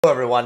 Hello, everyone.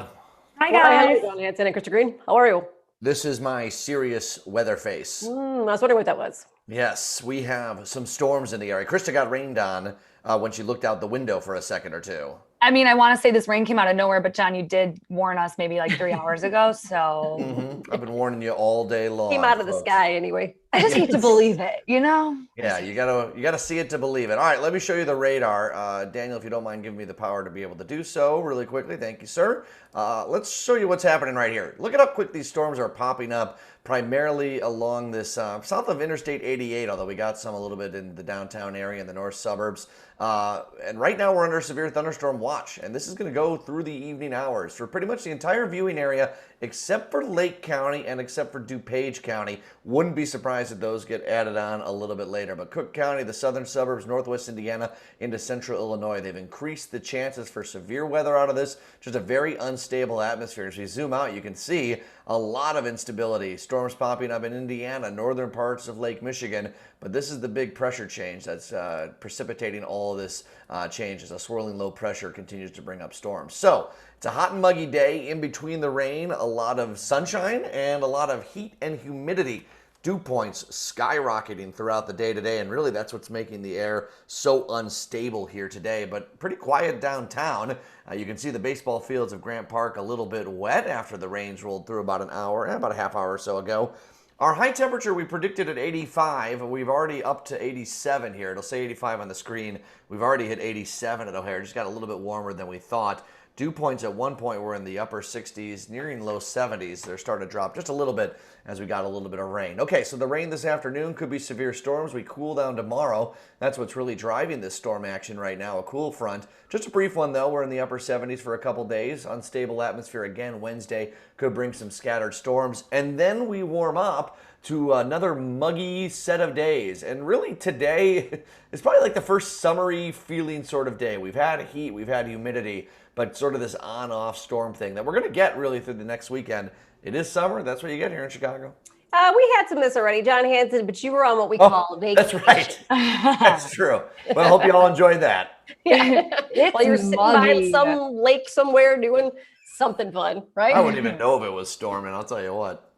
Hi Hi, guys. John Hanson and Krista Green. How are you? This is my serious weather face. I was wondering what that was. Yes, we have some storms in the area. Krista got rained on when she looked out the window for a second or two. I mean, I want to say this rain came out of nowhere, but John, you did warn us maybe like 3 hours ago. So I've been warning you all day long. Came out of the folks. sky anyway. I just hate to believe it, you know? Yeah, you gotta see it to believe it. All right, let me show you the radar. Daniel, if you don't mind giving me the power to be able to do so really quickly. Thank you, sir. Let's show you what's happening right here. Look at how quick these storms are popping up, primarily along this south of Interstate 88, although we got some a little bit in the downtown area and the north suburbs. And right now we're under severe thunderstorm watch, and this is going to go through the evening hours for pretty much the entire viewing area, except for Lake County and except for DuPage County. Wouldn't be surprised if those get added on a little bit later. But Cook County, the southern suburbs, northwest Indiana, into central Illinois, they've increased the chances for severe weather out of this. Just a very unstable atmosphere. As we zoom out, you can see a lot of instability. Storms popping up in Indiana, northern parts of Lake Michigan. But this is the big pressure change that's precipitating all of this change as a swirling low pressure continues to bring up storms. So it's a hot and muggy day. In between the rain, a lot of sunshine and a lot of heat and humidity. Dew points skyrocketing throughout the day today, and really that's what's making the air so unstable here today, but pretty quiet downtown. You can see the baseball fields of Grant Park a little bit wet after the rains rolled through about a half hour or so ago. Our high temperature we predicted at 85. We've already up to 87 here. It'll say 85 on the screen. We've already hit 87 at O'Hare. Just got a little bit warmer than we thought. Dew points at one point were in the upper 60s, nearing low 70s. They're starting to drop just a little bit as we got a little bit of rain. Okay, so the rain this afternoon could be severe storms. We cool down tomorrow. That's what's really driving this storm action right now, a cool front. Just a brief one, though. We're in the upper 70s for a couple days. Unstable atmosphere again Wednesday could bring some scattered storms. And then we warm up to another muggy set of days. And really today is probably like the first summery feeling sort of day. We've had heat, we've had humidity, but sort of this on-off storm thing that we're going to get really through the next weekend. It is summer. That's what you get here in Chicago. We had some of this already, John Hanson, but you were on what we call vacation. That's right. That's true. Well, I hope you all enjoyed that. Yeah. It's While you were sitting by muggy. some lake somewhere doing something fun, right? I wouldn't even know if it was storming, I'll tell you what.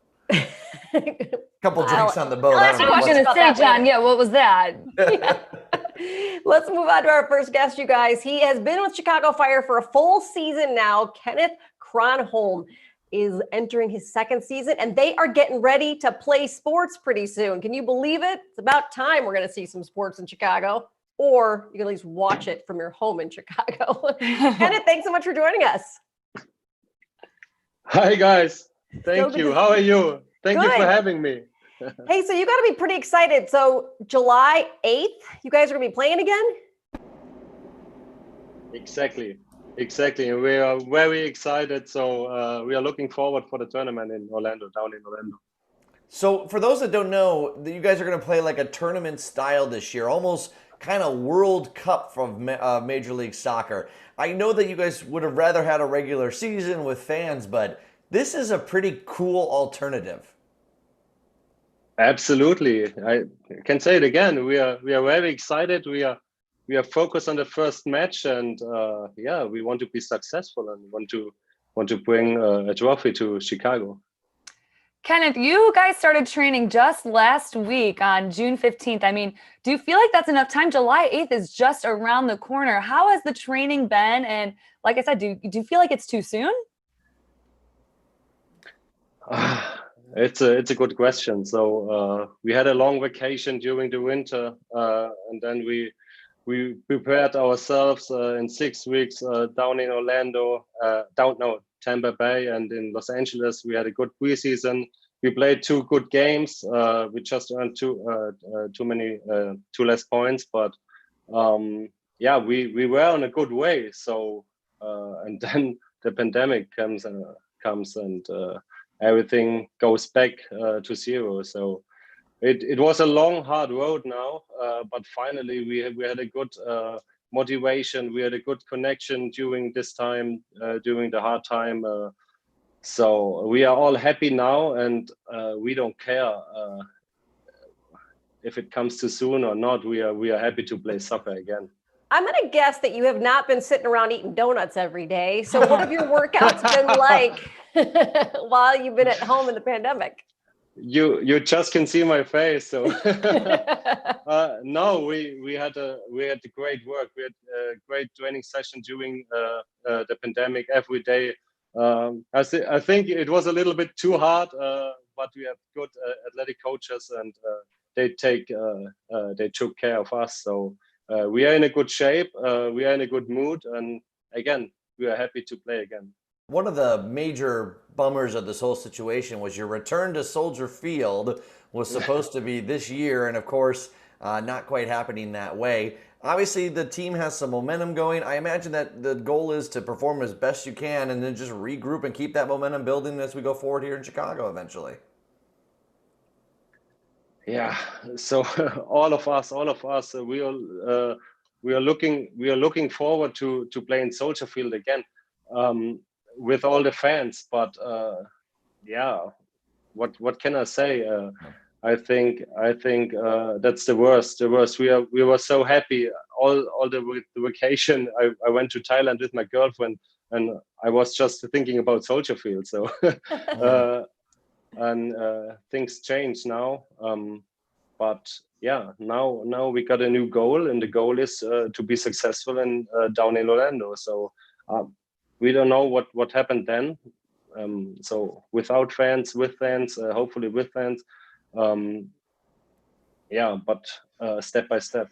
Couple drinks on the boat. That's I what was What's- going to about say, that John, later. yeah, what was that? Let's move on to our first guest, you guys. He has been with Chicago Fire for a full season now. Kenneth Kronholm is entering his second season, and they are getting ready to play sports pretty soon. Can you believe it? It's about time we're going to see some sports in Chicago, or you can at least watch it from your home in Chicago. Kenneth, thanks so much for joining us. Hi guys, So thank good you. to How are you? Thank you Good. for having me. Hey, so you got to be pretty excited. So July 8th, you guys are going to be playing again? Exactly. And we are very excited. So we are looking forward for the tournament in Orlando, down in Orlando. So for those that don't know, you guys are going to play like a tournament style this year, almost kind of World Cup from Major League Soccer. I know that you guys would have rather had a regular season with fans, but this is a pretty cool alternative. Absolutely. I can say it again. We are very excited. We are focused on the first match, and yeah, we want to be successful and want to bring a trophy to Chicago. Kenneth, you guys started training just last week on June 15th. I mean, do you feel like that's enough time? July 8th is just around the corner. How has the training been? And like I said, do you feel like it's too soon? It's a good question. So we had a long vacation during the winter, and then we prepared ourselves in 6 weeks down in Orlando, Tampa Bay, and in Los Angeles. We had a good preseason. We played 2 good games. We just earned two less points, but yeah, we were on a good way. So and then the pandemic comes and everything goes back to zero. So it was a long, hard road now, but finally we had a good motivation. We had a good connection during this time, during the hard time. So we are all happy now, and we don't care if it comes too soon or not. We are happy to play soccer again. I'm going to guess that you have not been sitting around eating donuts every day. So what have your workouts been like while you've been at home in the pandemic? You just can see my face. So no, we had a great work. We had a great training session during the pandemic every day. I think it was a little bit too hard, but we have good athletic coaches, and they took care of us. So we are in a good shape. We are in a good mood, and again, we are happy to play again. One of the major bummers of this whole situation was your return to Soldier Field was supposed to be this year, and of course, not quite happening that way. Obviously, the team has some momentum going. I imagine that the goal is to perform as best you can and then just regroup and keep that momentum building as we go forward here in Chicago eventually. Yeah. So all of us, we are looking forward to playing Soldier Field again. With all the fans, but yeah, what can I say? I think that's the worst. We were so happy all the vacation. I went to Thailand with my girlfriend, and I was just thinking about Soldier Field. So and things change now. But yeah, now we got a new goal, and the goal is to be successful and down in Orlando. So. We don't know what happened then. So without fans, with fans, hopefully with fans. Yeah, but step by step.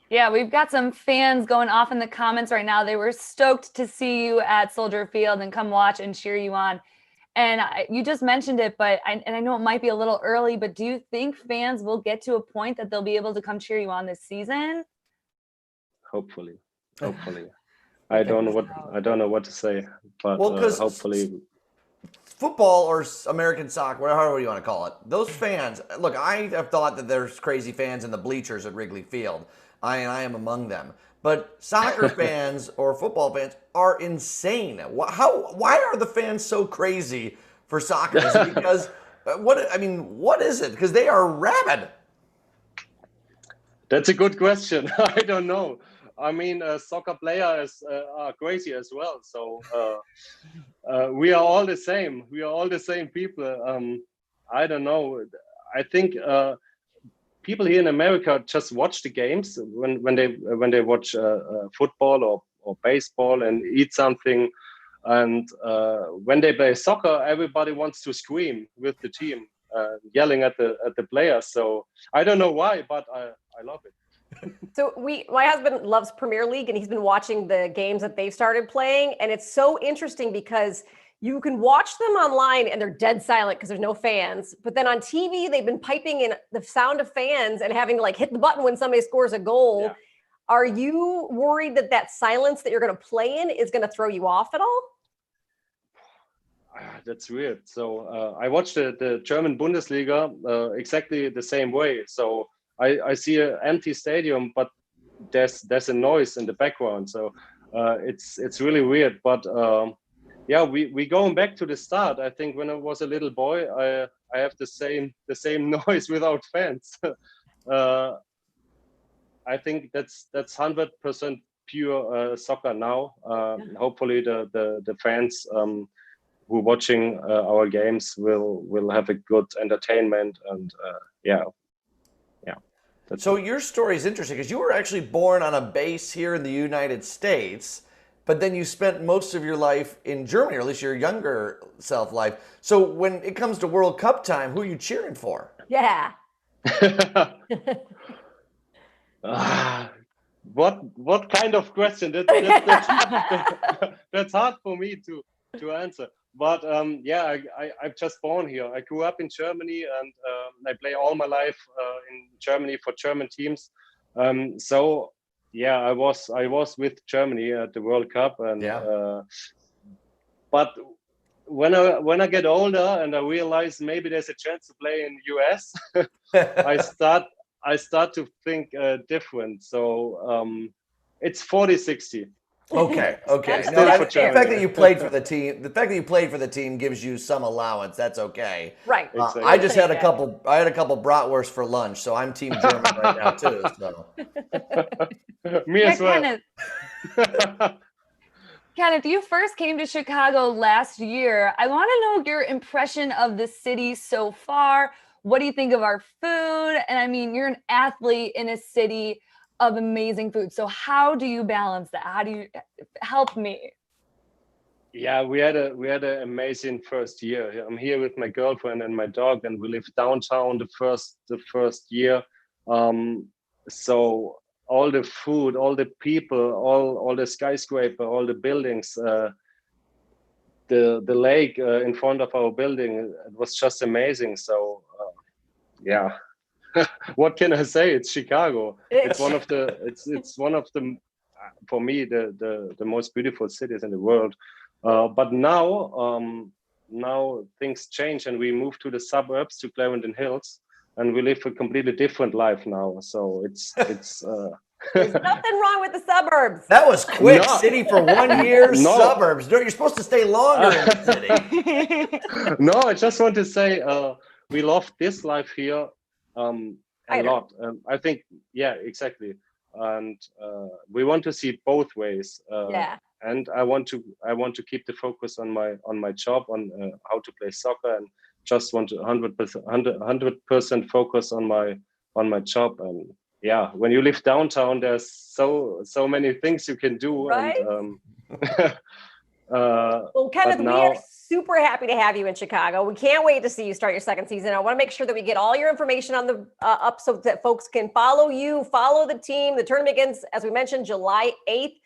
Yeah, we've got some fans going off in the comments right now. They were stoked to see you at Soldier Field and come watch and cheer you on. And you just mentioned it, but I know it might be a little early, but do you think fans will get to a point that they'll be able to come cheer you on this season? Hopefully. I don't know what to say, but hopefully. Football or American soccer, however you want to call it, those fans, look, I have thought that there's crazy fans in the bleachers at Wrigley Field. I am among them. But soccer fans or football fans are insane. Why are the fans so crazy for soccer? Is it because, what is it? Because they are rabid. That's a good question. I don't know. I mean, soccer players are crazy as well. So we are all the same. We are all the same people. I don't know. I think people here in America just watch the games when they watch football or baseball and eat something. And when they play soccer, everybody wants to scream with the team, yelling at the players. So I don't know why, but I love it. So my husband loves Premier League, and he's been watching the games that they've started playing. And it's so interesting because you can watch them online and they're dead silent because there's no fans. But then on TV, they've been piping in the sound of fans and having to like hit the button when somebody scores a goal. Yeah. Are you worried that silence that you're going to play in is going to throw you off at all? That's weird. So I watched the German Bundesliga exactly the same way. So I see an empty stadium, but there's a noise in the background. So it's really weird. But yeah, we going back to the start. I think when I was a little boy, I have the same noise without fans. I think that's 100% pure soccer now. Hopefully the fans who are watching our games will have a good entertainment, and yeah. So your story is interesting because you were actually born on a base here in the United States, but then you spent most of your life in Germany, or at least your younger self life. So when it comes to World Cup time, who are you cheering for? Yeah. What kind of question? That's hard for me to answer. But yeah, I'm just born here. I grew up in Germany, and I play all my life in Germany for German teams. So yeah, I was with Germany at the World Cup, and but when I get older and I realize maybe there's a chance to play in US, I start to think different. So it's 40-60. Okay. That's No, still for the Germany. fact that you played for the team, gives you some allowance. That's okay. Right. Exactly. I just had a Yeah. couple. I had a couple bratwurst for lunch, so I'm Team German right now too. So Me as well. Kenneth, you first came to Chicago last year. I want to know your impression of the city so far. What do you think of our food? And I mean, you're an athlete in a city of amazing food. So how do you balance that? How do you help me? Yeah, we had an amazing first year. I'm here with my girlfriend and my dog, and we lived downtown the first year. So all the food, all the people, all the skyscraper, all the buildings, the lake in front of our building, it was just amazing. So yeah, what can I say? It's Chicago. It's one of the for me the most beautiful cities in the world. But now things change, and we moved to the suburbs, to Clarendon Hills, and we live a completely different life now. So it's There's nothing wrong with the suburbs. that was quick. No. City for 1 year, No. suburbs. No, you're supposed to stay longer in the city. No, I just want to say we love this life here a lot. I think, yeah, exactly. And we want to see both ways. Yeah. And I want to keep the focus on my job, on how to play soccer, and just want to 100% focus on my job. And yeah, when you live downtown, there's so many things you can do. Right? And Well, Kenneth, but we now- are super happy to have you in Chicago. We can't wait to see you start your second season. I want to make sure that we get all your information on the up so that folks can follow you, follow the team. The tournament begins, as we mentioned, July 8th.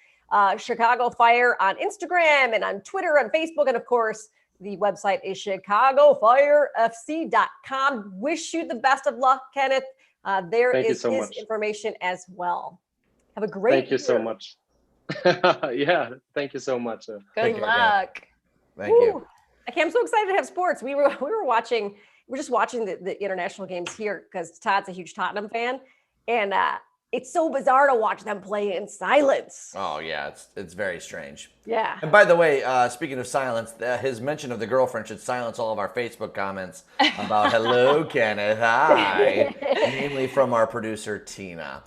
Chicago Fire on Instagram and on Twitter and Facebook. And of course, the website is chicagofirefc.com. Wish you the best of luck, Kenneth. There Thank you is so his much. information as well. Have a great Thank you so year. much. Yeah, thank you so much. Good Take care, luck. Thank you. Woo. Okay, I'm so excited to have sports. We were just watching the international games here because Todd's a huge Tottenham fan, and it's so bizarre to watch them play in silence. Oh yeah, it's very strange. Yeah. And by the way, speaking of silence, his mention of the girlfriend should silence all of our Facebook comments about "Hello, Kenneth, hi," mainly from our producer Tina.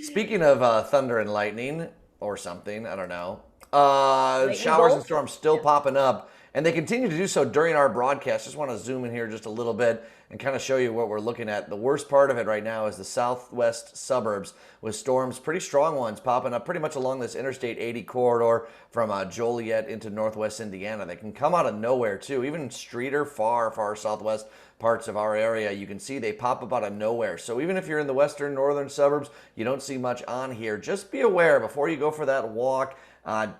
Speaking of thunder and lightning or something, I don't know. Showers and storms still popping up, and they continue to do so during our broadcast. Just want to zoom in here just a little bit and kind of show you what we're looking at. The worst part of it right now is the southwest suburbs with storms, pretty strong ones popping up pretty much along this Interstate 80 corridor from Joliet into northwest Indiana. They can come out of nowhere too. Even Streeter, far southwest parts of our area, you can see they pop up out of nowhere. So even if you're in the western, northern suburbs, you don't see much on here. Just be aware before you go for that walk.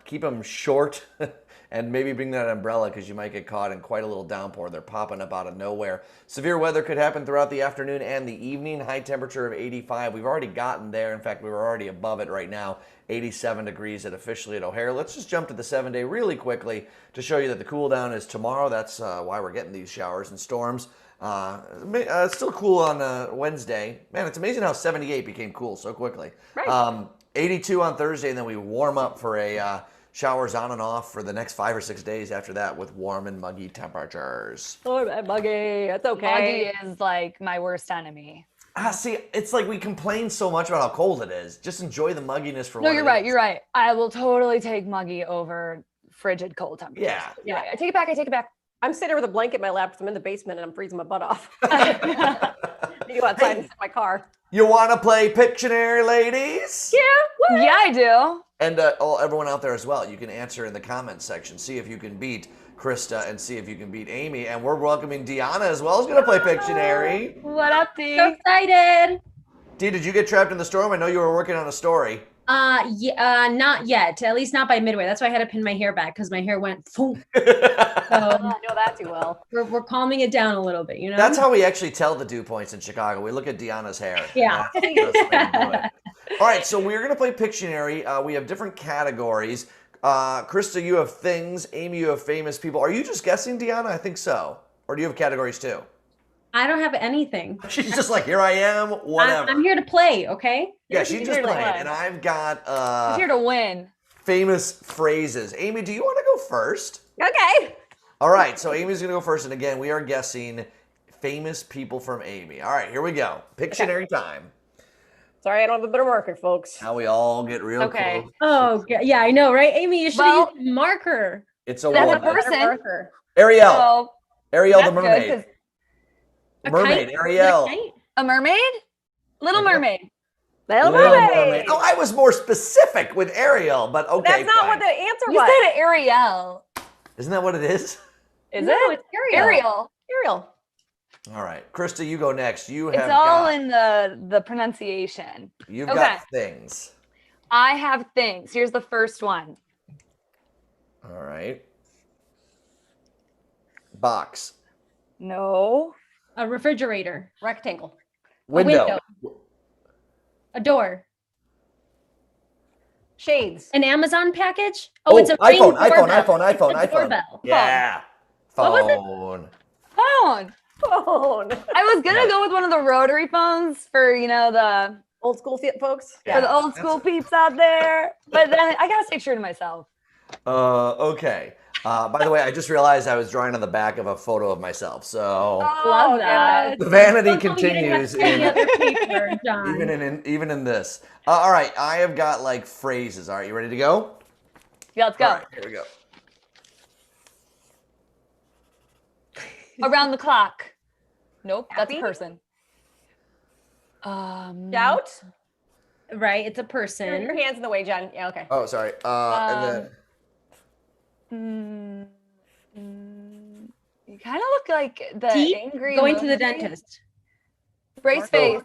Keep them short and maybe bring that umbrella because you might get caught in quite a little downpour. They're popping up out of nowhere. Severe weather could happen throughout the afternoon and the evening. High temperature of 85. We've already gotten there. In fact, we were already above it right now. 87 degrees officially at O'Hare. Let's just jump to the 7-day really quickly to show you that the cool down is tomorrow. That's why we're getting these showers and storms. Still cool on Wednesday. Man, it's amazing how 78 became cool so quickly. Right. 82 on Thursday, and then we warm up for a showers on and off for the next 5 or 6 days after that with warm and muggy temperatures. Oh, Muggy, that's okay. Muggy is like my worst enemy. See, it's like we complain so much about how cold it is. Just enjoy the mugginess for No, what you're it right. is. You're right. I will totally take muggy over frigid cold temperatures. Yeah. You're right. I take it back. I take it back. I'm sitting here with a blanket in my lap because I'm in the basement and I'm freezing my butt off. You go outside and sit in my car. You want to play Pictionary, ladies? Yeah. Yeah, I do. And everyone out there as well, you can answer in the comments section. See if you can beat Krista and see if you can beat Amy. And we're welcoming Deanna as well, who's going to play Pictionary. What up, Dee? So excited. Dee, did you get trapped in the storm? I know you were working on a story. Not yet. At least not by midway. That's why I had to pin my hair back because my hair went. Boom. I know that too well. We're calming it down a little bit, you know. That's how we actually tell the dew points in Chicago. We look at Deanna's hair. Yeah. That's the way to do it. All right, so we're going to play Pictionary. We have different categories. Krista, you have things. Amy, you have famous people. Are you just guessing, Deanna? I think so. Or do you have categories too? I don't have anything. She's just like, here I am, whatever. I'm here to play. Okay. Yeah, she's just here to playing. play. And I've got He's here to win. famous phrases. Amy, do you want to go first? Okay. All right, so Amy's going to go first. And again, we are guessing famous people from Amy. All right, here we go. Pictionary time. Sorry, I don't have a better marker, folks. Now we all get real Okay. close. Oh, yeah, I know, right? Amy, you should have used a marker. It's a That's a woman. person. Marker. Ariel. So Ariel the that's good, mermaid. 'cause Mermaid, kite? Ariel. Is it a kite? a mermaid? Little Okay. Mermaid. Little Little Mermaid. Mermaid. Oh, I was more specific with Ariel, but okay. That's not fine. what the answer You was. said Ariel. Isn't that what it is? Is No, it? it's Ariel. Ariel. Ariel. All right, Krista, you go next. You It's have all got, in the pronunciation. you've Okay. got things. I have things. Here's the first one. All right. Box. No. A refrigerator. Rectangle. Window. A door. Shades. An Amazon package? Oh, it's a ring iPhone, iPhone, doorbell. iPhone, It's a iPhone. doorbell. Yeah. What was it? Phone. Phone. Phone. I was gonna go with one of the rotary phones for the Old school folks. for the old school peeps out there, but then I gotta stay true to myself. Okay. By the way, I just realized I was drawing on the back of a photo of myself. So Love that. the vanity Don't tell me you didn't have continues any in, other paper, John. even in this. All right, I have got like phrases. All right, you ready to go? Yeah, let's go. All right, here we go. Around the clock. Nope, that's a Happy? person. Doubt. Right, it's a person. Your hands in the way, Jen. Yeah, okay. Oh, sorry. And then You kind of look like the Teeth? angry Going to the movie. dentist. Brace face.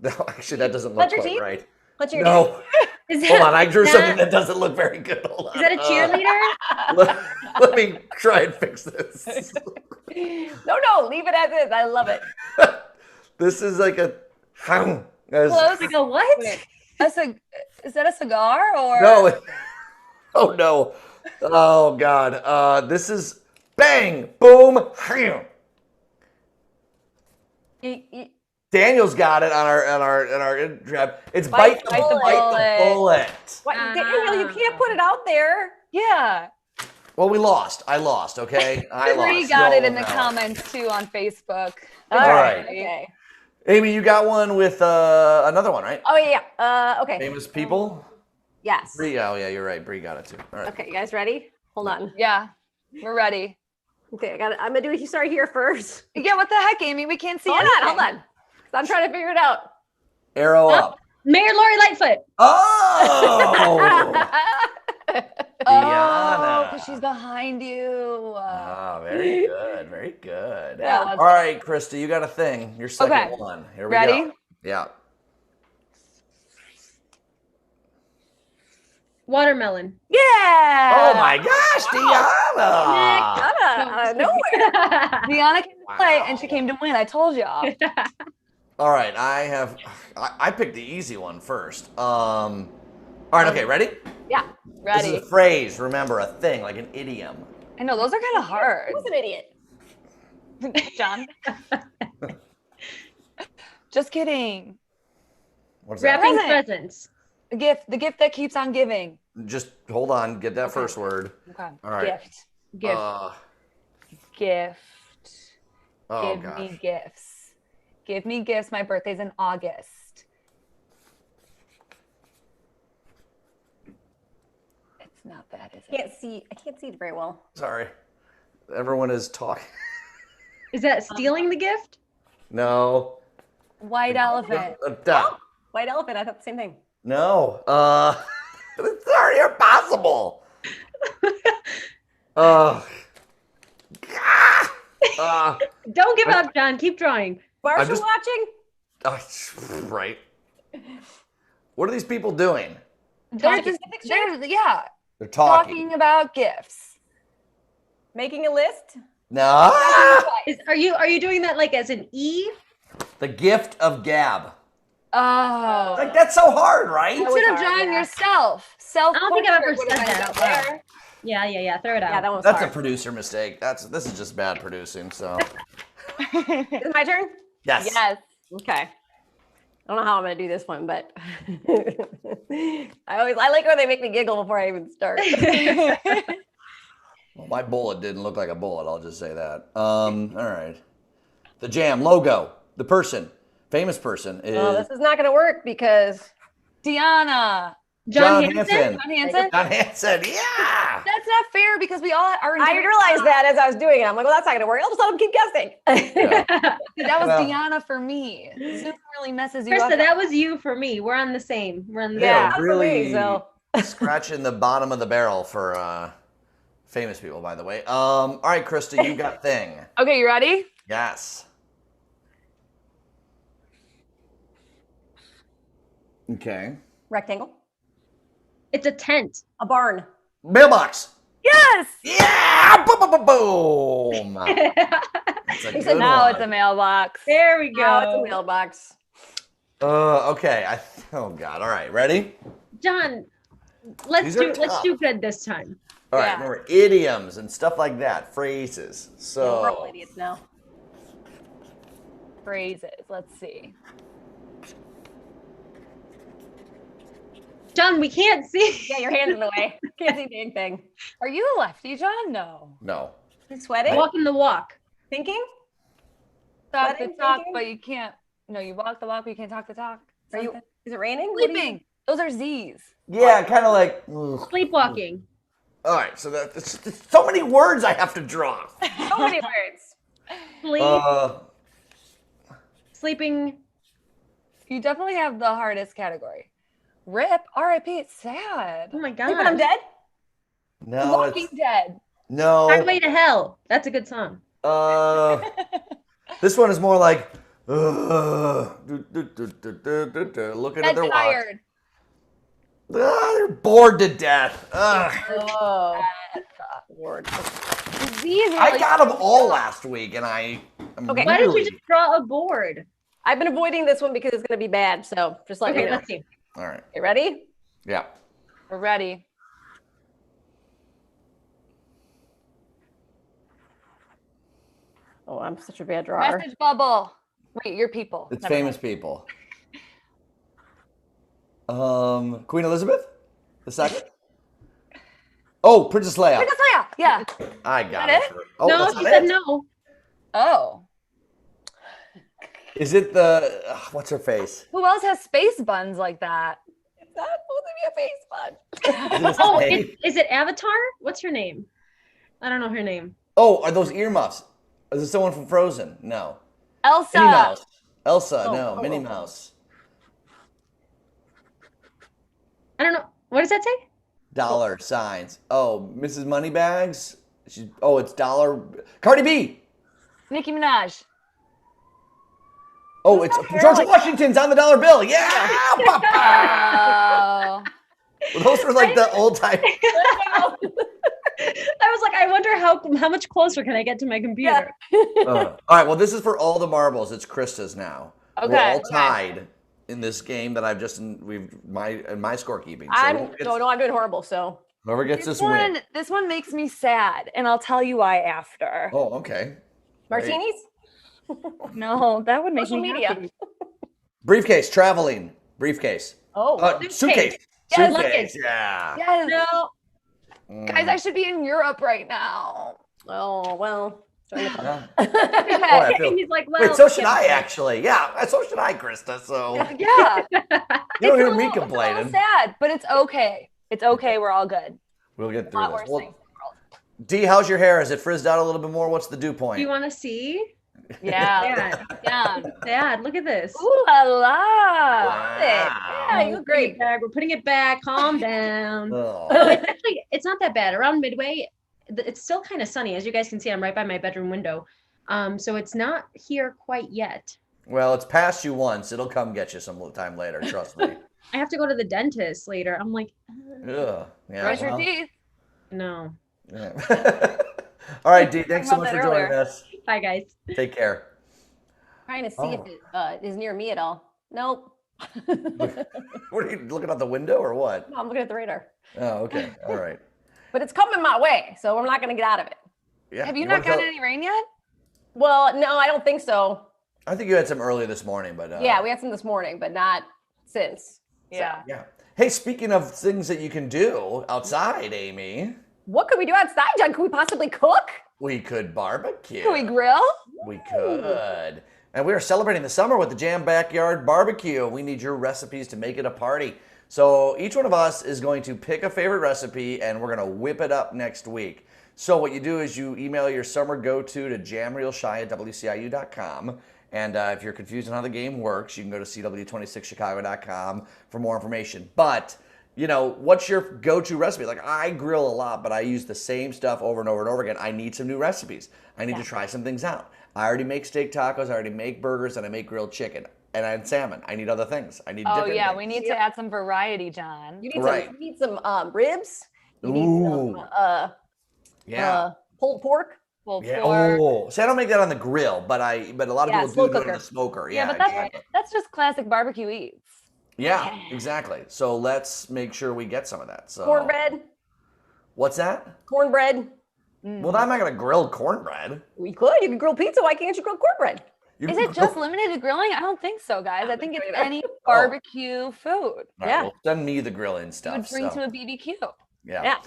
no, actually, that doesn't look Clench your quite teeth? right. Clench your No, Is hold that- on. I drew is something that- that doesn't look very good. Hold on. Is that a cheerleader? Let me try and fix this. No, leave it as is. I love it. This is like a. Close. Like a what? Wait, is that a cigar or? No. Oh no. Oh God. This is bang, boom. Daniel's got it on our trap. It's bite the bullet. What? Daniel, you can't put it out there. Yeah. Well, we lost. I lost. Okay, I lost. Bree got it Y'all in the know. comments too on Facebook. All right. Okay. Amy, you got one with another one, right? Oh yeah. Okay. Famous people. Yes. Bree. Oh yeah, you're right. Bree got it too. All right. Okay, you guys ready? Hold on. Yeah, we're ready. Okay, I got it. I'm gonna do it. You start here first. Yeah, what the heck, Amy? We can't see Hold anything. on. I'm trying to figure it out. Arrow up. Mayor Lori Lightfoot. Oh. Oh, Diana. because she's behind you. Ah, very good. Very good. Yeah, All right, Krista, you got a thing. Your second Okay. one. Here we Ready? go. Yeah. Watermelon. Yeah. Oh my gosh, Diana. Out of nowhere. Deanna came to play and she came to win. I told y'all. All right, I picked the easy one first. All right, okay, ready? Yeah. This Ready. is a phrase, remember, a thing, like an idiom. I know those are kind of hard. Who's an idiot? John. Just kidding. What's that? Wrapping Present. presents. The gift that keeps on giving. Just hold on, get that first word. Okay. All right. Gift. Gift. Gift. Oh Give gosh. me gifts. Give me gifts. My birthday's in August. It's not that, is it? I can't see it very well. Sorry. Everyone is talking. Is that stealing the gift? No. White elephant. White elephant. I thought the same thing. No. It's already impossible. Don't give up, John. Keep drawing. Marshall watching? Right. What are these people doing? They're Talking. They're talking. talking about gifts. Making a list? No. Are you doing that like as an E? The gift of gab. Oh. Like that's so hard, right? Instead of drawing yourself. I don't think I've ever Self-portrait said would've that been out there. loud. Yeah. Throw it out. Yeah, that one's That's a hard. producer mistake. This is just bad producing. So Is it my turn? yes. Yes. Okay. I don't know how I'm gonna do this one, but I like when they make me giggle before I even start. Well, my bullet didn't look like a bullet. I'll just say that. All right. The Jam logo. The person, famous person is Well, this is not gonna work because Deanna. John Hanson? Hanson. John Hanson? John Hanson. Yeah. That's not fair because we all are. I realized that as I was doing it. I'm like, well, that's not gonna work. I'll just let them keep guessing. Yeah. That was Well- Deanna for me. Zoom really messes you Krista, up. that was you for me. We're on the same. We're on the Yeah. Not for really me, so. Scratching the bottom of the barrel for famous people, by the way. All right, Krista, you got thing. Okay, you ready? Yes. Okay. Rectangle. It's a tent. A barn. Mailbox. Yes. Yeah. Boom, boom, boom, boom. That's a He said good Now one. it's a mailbox. There we Oh, it's a go. mailbox. Okay. Oh God. All right. Ready? John, let's These are do tough. good this time. All right. Yeah. Remember idioms and stuff like that. Phrases. We're all So. idiots now. Phrases. Let's see. John, we can't see. Yeah, your hands in the way. Can't see anything. Are you a lefty, John? No. No. You sweating? Walking the walk. Thinking? Talk the Sweating, talk, thinking? but you can't. No, you walk the walk, but you can't talk the talk. Are you? Something. Is it raining? What are you- Sleeping? Those are Z's. Yeah. Kind of like. Ugh. Sleepwalking. All right. So that's so many words I have to draw. So many words. Sleep. Sleeping. You definitely have the hardest category. RIP, R.I.P. It's sad. Oh my Sleep when god. I'm dead? No. Walking It's, Dead. no. Highway to Hell. That's a good song. This one is more like looking at Dead their watch. tired. They're bored to death. Ugh. Oh. Word. Z's I really- got them all last week, and I'm Okay. Why did really. you just draw a board? I've been avoiding this one because it's going to be bad. So just let me Okay, know. let's see. All right. You ready? Yeah. We're ready. Oh, I'm such a bad drawer. Message bubble. Wait, your people. It's Never famous people. Queen Elizabeth, the second. Oh, Princess Leia. mind. Princess Leia. Yeah. I got That it. it? Oh, No, that's she not said it. no. Oh. Is it the what's her face? Who else has space buns like that? It's not supposed to be a face bud. Is it Oh, Faye? is it Avatar? What's her name? I don't know her name. Oh, are those earmuffs? Is it someone from Frozen? No. Elsa. Minnie Mouse. Elsa, Oh, no. oh, Minnie oh. Mouse. I don't know. What does that say? Dollar signs. Oh, Mrs. Moneybags. It's dollar. Cardi B. Nicki Minaj. Oh, it's that hair George like- Washington's on the dollar bill. Yeah. Oh. Those were like the old time. I was like, I wonder how much closer can I get to my computer? All right. Well, this is for all the marbles. It's Krista's now. We're Okay, all okay. tied in this game that I've just my scorekeeping. So I'm whoever gets, I'm doing horrible. So whoever gets This this win. one, this one makes me sad, and I'll tell you why after. Oh, okay. martinis. No, that would make Social me media. happy. Briefcase, traveling. Briefcase. Oh, Suitcase. Yes, Suitcase. Yeah. Yes. No. Guys, I should be in Europe right now. oh well. Join the club. Yeah. Oh, I feel- He's like, well, Wait, so should I actually. Yeah, so should I, Krista. So Yeah. you don't It's hear a me little- it's a complaining. little sad, but it's okay. It's okay. We're all good. We'll get A through lot this. worse Well, things. D, how's your hair? Is it frizzed out a little bit more? What's the dew Do point? you want to see? Yeah. Dad, Yeah. Dad, look at this. Ooh la la. Wow. Yeah, you look great. We're putting it back. Calm down. Oh. No, it's actually, it's not that bad. Around midway, it's still kind of sunny. As you guys can see, I'm right by my bedroom window. So it's not here quite yet. Well, it's past you once. It'll come get you some time later. Trust me. I have to go to the dentist later. I'm like, Ugh. Yeah. Brush your well, teeth. no. yeah. All right, D. Thanks so about much that for joining earlier. us. Bye, guys. Take care. Trying to see Oh. if it is near me at all. Nope. What are you looking out the window or what? I'm looking at the radar. Oh, okay. All right. But it's coming my way, so we're not going to get out of it. Yeah. Have you wanna not gotten tell- any rain yet? Well, no, I don't think so. I think you had some earlier this morning, but Yeah, we had some this morning, but not since. Yeah. yeah. Hey, speaking of things that you can do outside, Amy, What could we do outside, John? Could we possibly cook? we could barbecue. Can we grill? We could. And we are celebrating the summer with the Jam Backyard Barbecue. We need your recipes to make it a party. So each one of us is going to pick a favorite recipe and we're going to whip it up next week. So what you do is you email your summer go-to to jamreelshy@wciu.com. And if you're confused on how the game works, you can go to cw26chicago.com for more information. But, you know, what's your go-to recipe? Like, I grill a lot, but I use the same stuff over and over and over again. I need some new recipes. I need to try some things out. I already make steak tacos, I already make burgers, and I make grilled chicken. And I had salmon. I need other things. I need different things. We need to add some variety, John. You need some ribs. You need some pulled pork. Pulled Yeah. pork. Oh, see, I don't make that on the grill, but a lot of people do it on the smoker. Yeah, but that's just classic barbecue eats. Yeah, exactly. So let's make sure we get some of that. So Cornbread. What's that? Cornbread. Well, I'm not gonna grill cornbread. We could. You can grill pizza. Why can't you grill cornbread? Is it just limited to grilling? I don't think so, guys. I think it's any barbecue food. Right, well, send me the grilling stuff. You would bring to a BBQ. Yeah.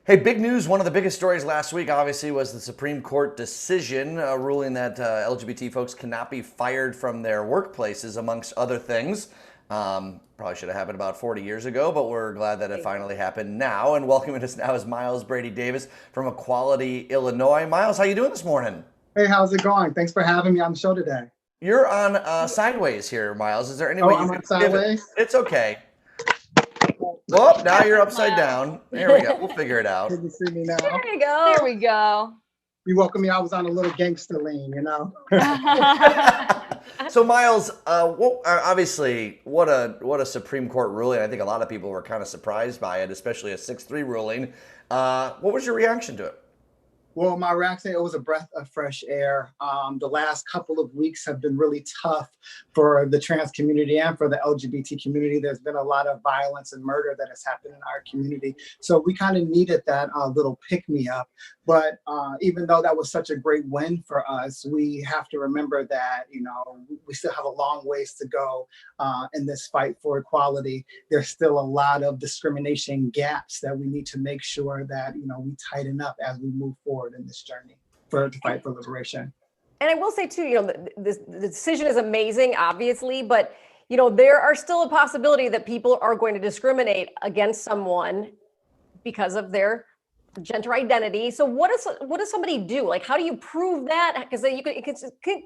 Hey, big news. One of the biggest stories last week, obviously, was the Supreme Court decision ruling that LGBT folks cannot be fired from their workplaces, amongst other things. Probably should have happened about 40 years ago, but we're glad that it finally happened now. And welcoming us now is Miles Brady Davis from Equality, Illinois. Miles, how you doing this morning? Hey, how's it going? Thanks for having me on the show today. You're on sideways here, Miles. Is there any way you I'm can on sideways? It's okay. Well, now you're upside down. There we go. We'll figure it out. Can you see me now? There you go. There we go. You welcome me. I was on a little gangster lean, you know? So, Miles, obviously, what a Supreme Court ruling. I think a lot of people were kind of surprised by it, especially a 6-3 ruling. What was your reaction to it? Well, my reaction, it was a breath of fresh air. The last couple of weeks have been really tough for the trans community and for the LGBT community. There's been a lot of violence and murder that has happened in our community. So we kind of needed that little pick-me-up. But even though that was such a great win for us, we have to remember that, you know, we still have a long ways to go in this fight for equality. There's still a lot of discrimination gaps that we need to make sure that, you know, we tighten up as we move forward in this journey to fight for liberation. And I will say too, you know, the decision is amazing, obviously, but you know, there are still a possibility that people are going to discriminate against someone because of their gender identity. So what does somebody do? Like, how do you prove that? Because it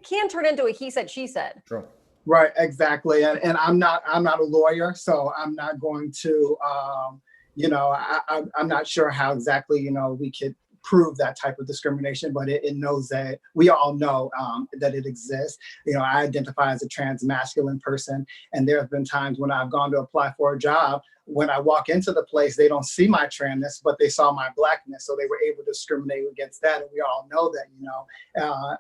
can turn into a he said, she said. True. Right, exactly. And I'm not a lawyer, so I'm not going to, you know, I'm not sure how exactly, you know, we could prove that type of discrimination, but it knows that we all know that it exists. You know, I identify as a trans masculine person, and there have been times when I've gone to apply for a job. When I walk into the place, they don't see my transness, but they saw my blackness, so they were able to discriminate against that. And we all know that, you know,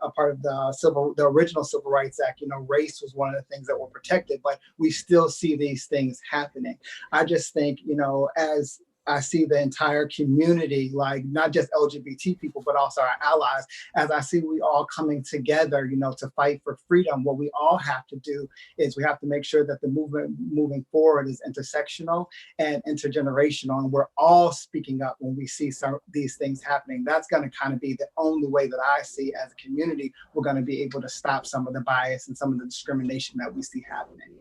a part of the original Civil Rights Act, you know, race was one of the things that were protected, but we still see these things happening. I just think, you know, as I see the entire community, like not just LGBT people, but also our allies, as I see we all coming together, you know, to fight for freedom. What we all have to do is we have to make sure that the movement moving forward is intersectional and intergenerational. And we're all speaking up when we see some of these things happening. That's going to kind of be the only way that I see as a community, we're going to be able to stop some of the bias and some of the discrimination that we see happening.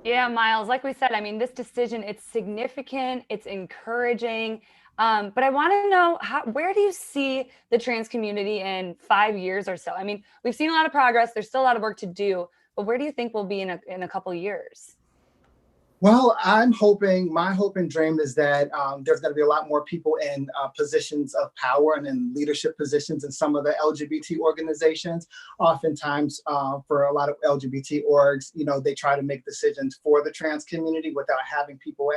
Yeah, Miles, like we said, I mean, this decision, it's significant, it's encouraging, but I want to know, where do you see the trans community in 5 years or so? I mean, we've seen a lot of progress, there's still a lot of work to do, but where do you think we'll be in a couple of years? Well, I'm hoping, my hope and dream is that there's going to be a lot more people in positions of power and in leadership positions in some of the LGBT organizations. Oftentimes, for a lot of LGBT orgs, you know, they try to make decisions for the trans community without having people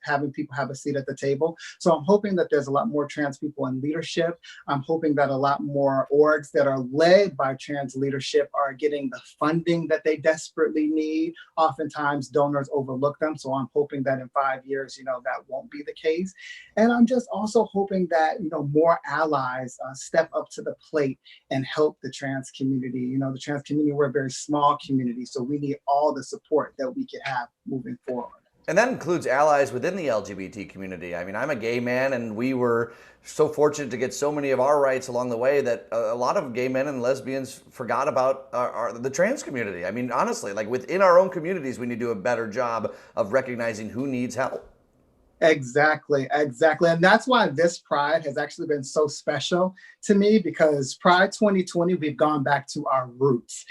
having people have a seat at the table. So I'm hoping that there's a lot more trans people in leadership. I'm hoping that a lot more orgs that are led by trans leadership are getting the funding that they desperately need. Oftentimes donors overlook them. So I'm hoping that in 5 years, that won't be the case. And I'm just also hoping that, more allies step up to the plate and help the trans community. The trans community, we're a very small community, so we need all the support that we can have moving forward. And that includes allies within the LGBT community. I mean, I'm a gay man, and we were so fortunate to get so many of our rights along the way that a lot of gay men and lesbians forgot about the trans community. I mean, honestly, like within our own communities, we need to do a better job of recognizing who needs help. Exactly. And that's why this Pride has actually been so special to me, because Pride 2020, we've gone back to our roots.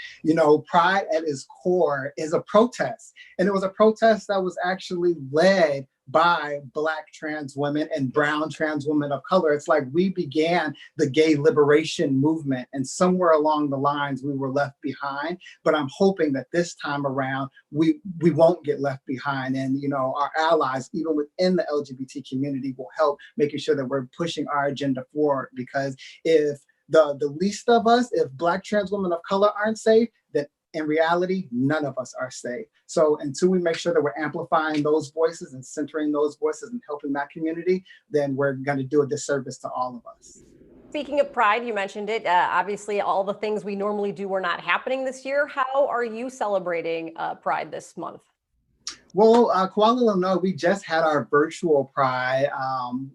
Pride at its core is a protest. And it was a protest that was actually led by Black trans women and brown trans women of color. It's like we began the gay liberation movement, and somewhere along the lines we were left behind. But I'm hoping that this time around we won't get left behind, and our allies, even within the LGBT community, will help making sure that we're pushing our agenda forward. Because if the least of us, if Black trans women of color aren't safe, then in reality, none of us are safe. So until we make sure that we're amplifying those voices and centering those voices and helping that community, then we're going to do a disservice to all of us. Speaking of Pride, you mentioned it. Obviously, all the things we normally do were not happening this year. How are you celebrating Pride this month? Well, Kuala Illinois, we just had our virtual Pride.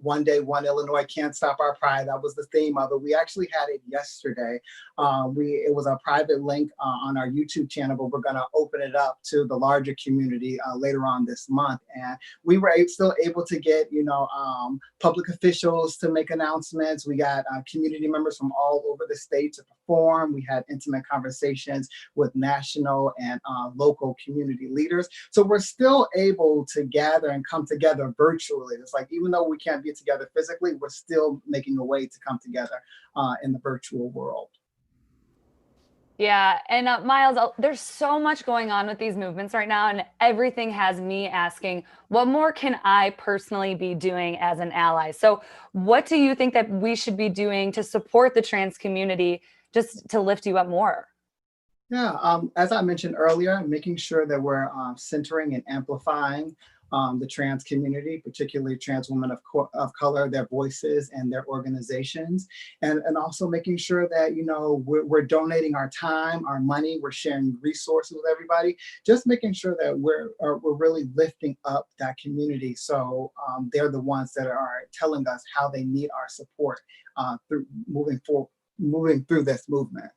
One day, one Illinois can't stop our Pride. That was the theme of it. We actually had it yesterday. It was a private link on our YouTube channel, but we're going to open it up to the larger community later on this month. And we were still able to get, public officials to make announcements. We got community members from all over the state to perform. We had intimate conversations with national and local community leaders. So we're still able to gather and come together virtually. It's like, even though we can't be together physically, we're still making a way to come together in the virtual world. Yeah. And Miles, there's so much going on with these movements right now, and everything has me asking, what more can I personally be doing as an ally? So what do you think that we should be doing to support the trans community, just to lift you up more? Yeah, as I mentioned earlier, making sure that we're centering and amplifying the trans community, particularly trans women of color, their voices and their organizations, and also making sure that we're donating our time, our money, we're sharing resources with everybody, just making sure that we're really lifting up that community. So they're the ones that are telling us how they need our support through moving through this movement.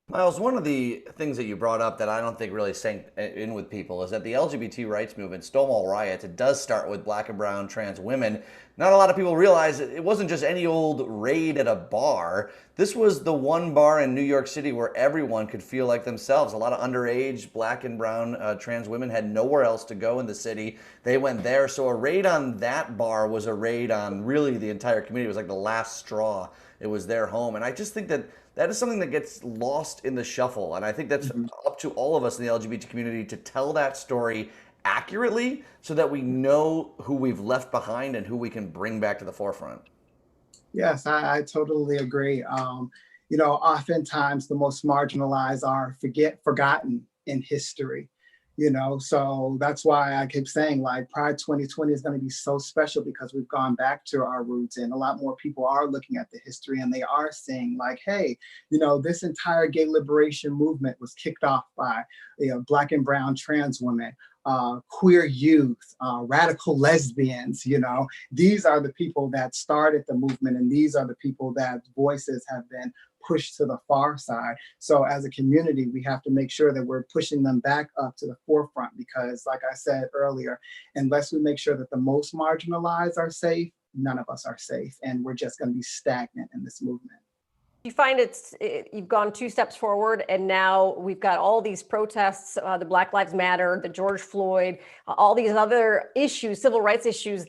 Miles, one of the things that you brought up that I don't think really sank in with people is that the LGBT rights movement, Stonewall riots, it does start with Black and brown trans women. Not a lot of people realize it wasn't just any old raid at a bar. This was the one bar in New York City where everyone could feel like themselves. A lot of underage Black and brown trans women had nowhere else to go in the city. They went there. So a raid on that bar was a raid on really the entire community. It was like the last straw. It was their home. And I just think that is something that gets lost in the shuffle. And I think that's up to all of us in the LGBT community to tell that story accurately so that we know who we've left behind and who we can bring back to the forefront. Yes, I totally agree. Oftentimes the most marginalized are forgotten in history. So that's why I keep saying, like, Pride 2020 is going to be so special, because we've gone back to our roots, and a lot more people are looking at the history, and they are saying, like, hey, this entire gay liberation movement was kicked off by Black and brown trans women, queer youth, radical lesbians. These are the people that started the movement, and these are the people that voices have been pushed to the far side. So as a community, we have to make sure that we're pushing them back up to the forefront, because like I said earlier, unless we make sure that the most marginalized are safe, none of us are safe, and we're just going to be stagnant in this movement. You find you've gone 2 steps forward, and now we've got all these protests, the Black Lives Matter, the George Floyd, all these other issues, civil rights issues.